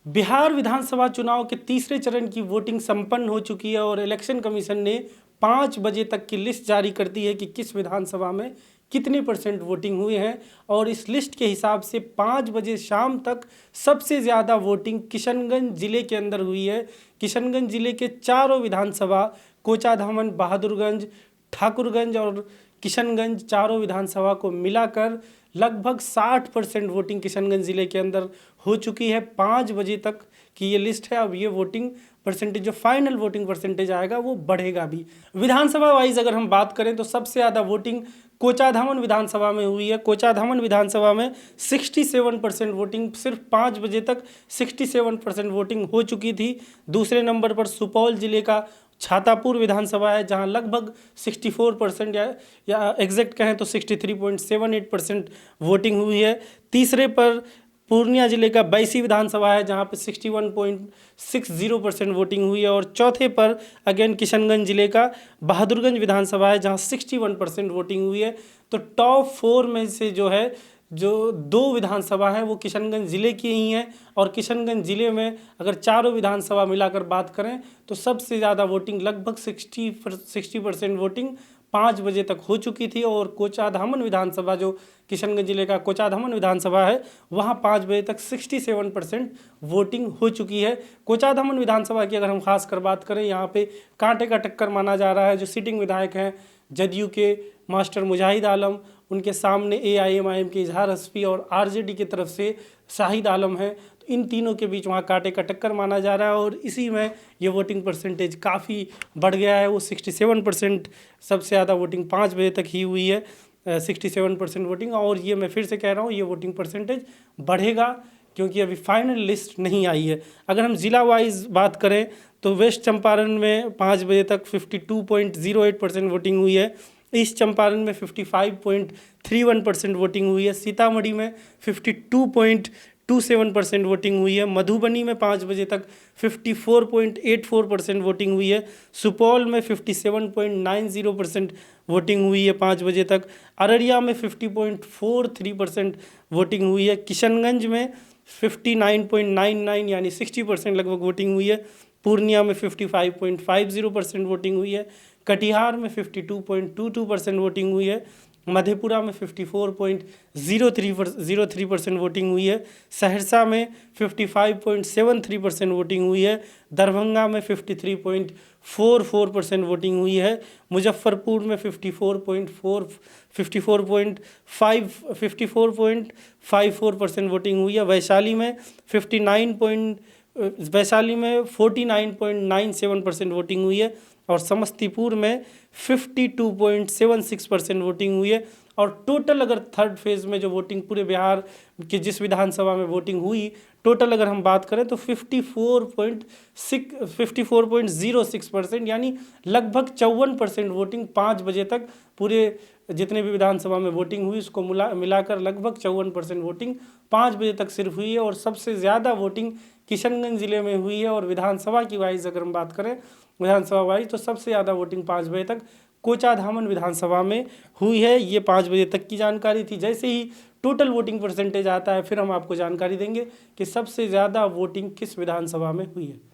बिहार विधानसभा चुनाव के तीसरे चरण की वोटिंग संपन्न हो चुकी है और इलेक्शन कमीशन ने 5 बजे तक की लिस्ट जारी कर दी है कि किस विधानसभा में कितने % वोटिंग हुए हैं। और इस लिस्ट के हिसाब से 5 बजे शाम तक सबसे ज़्यादा वोटिंग किशनगंज ज़िले के अंदर हुई है। किशनगंज ज़िले के चारों विधानसभा कोचाधामन, बहादुरगंज, ठाकुरगंज और किशनगंज चारों विधानसभा को मिलाकर लगभग 60% वोटिंग किशनगंज ज़िले के अंदर हो चुकी है। 5 बजे तक की ये लिस्ट है। अब ये वोटिंग परसेंटेज जो फाइनल वोटिंग परसेंटेज आएगा वो बढ़ेगा भी। विधानसभा वाइज अगर हम बात करें तो सबसे ज़्यादा वोटिंग कोचाधामन विधानसभा में हुई है। कोचाधामन विधानसभा में 67% वोटिंग, सिर्फ 5 बजे तक 67% वोटिंग हो चुकी थी। दूसरे नंबर पर सुपौल जिले का छातापुर विधानसभा है, जहां लगभग 64% या एग्जैक्ट कहें तो 63.78% वोटिंग हुई है। तीसरे पर पूर्णिया जिले का बैसी विधानसभा है, जहां पे 61.60% वोटिंग हुई है। और चौथे पर अगेन किशनगंज जिले का बहादुरगंज विधानसभा है, जहां 61% वोटिंग हुई है। तो टॉप 4 में से जो 2 विधानसभा हैं वो किशनगंज ज़िले की ही हैं। और किशनगंज ज़िले में अगर चारों विधानसभा मिलाकर बात करें तो सबसे ज़्यादा वोटिंग लगभग 60% वोटिंग 5 बजे तक हो चुकी थी। और कोचाधामन विधानसभा, जो किशनगंज जिले का कोचाधामन विधानसभा है, वहाँ 5 बजे तक 67% वोटिंग हो चुकी है। कोचाधामन विधानसभा की अगर हम खास कर बात करें, यहाँ पे कांटे का टक्कर माना जा रहा है। जो सिटिंग विधायक हैं जदयू के मास्टर मुजाहिद आलम, उनके सामने AIMIM के इजहार हस्बी और RJD की तरफ से शाहिद आलम हैं। तो इन तीनों के बीच वहाँ कांटे का टक्कर माना जा रहा है और इसी में ये वोटिंग परसेंटेज काफ़ी बढ़ गया है। वो 67% सबसे ज़्यादा वोटिंग 5 बजे तक ही हुई है, 67% वोटिंग। और ये मैं फिर से कह रहा हूँ, ये वोटिंग परसेंटेज बढ़ेगा क्योंकि अभी फाइनल लिस्ट नहीं आई है। अगर हम ज़िला वाइज बात करें तो वेस्ट चंपारण में 5 बजे तक 52.08% वोटिंग हुई है। ईस्ट चंपारण में 55.31% वोटिंग हुई है। सीतामढ़ी में 52.27% वोटिंग हुई है। मधुबनी में 5 बजे तक 54.84% वोटिंग हुई है। सुपौल में 57.90% वोटिंग हुई है 5 बजे तक। अररिया में 50.43% वोटिंग हुई है। किशनगंज में 59.99 यानी 60% लगभग वोटिंग हुई है। पूर्णिया में 55.50% वोटिंग हुई है। कटिहार में 52.22% वोटिंग हुई है। मधेपुरा में 54.03% वोटिंग हुई है। सहरसा में 55.73% वोटिंग हुई है। दरभंगा में 53.44% वोटिंग हुई है। मुजफ्फरपुर में 54.54% वोटिंग हुई है। वैशाली में 49.97% वोटिंग हुई है। और समस्तीपुर में 52.76% वोटिंग हुई है। और टोटल अगर थर्ड फेज़ में जो वोटिंग पूरे बिहार के जिस विधानसभा में वोटिंग हुई, टोटल अगर हम बात करें तो 54.06% यानी लगभग 54% वोटिंग 5 बजे तक पूरे जितने भी विधानसभा में वोटिंग हुई उसको मिलाकर लगभग 54% वोटिंग 5 बजे तक सिर्फ हुई है। और सबसे ज़्यादा वोटिंग किशनगंज ज़िले में हुई है। और विधानसभा की वाइज अगर हम बात करें, विधानसभा वाइज, तो सबसे ज़्यादा वोटिंग 5 बजे तक कोचाधामन विधानसभा में हुई है। ये 5 बजे तक की जानकारी थी। जैसे ही टोटल वोटिंग परसेंटेज आता है फिर हम आपको जानकारी देंगे कि सबसे ज़्यादा वोटिंग किस विधानसभा में हुई है।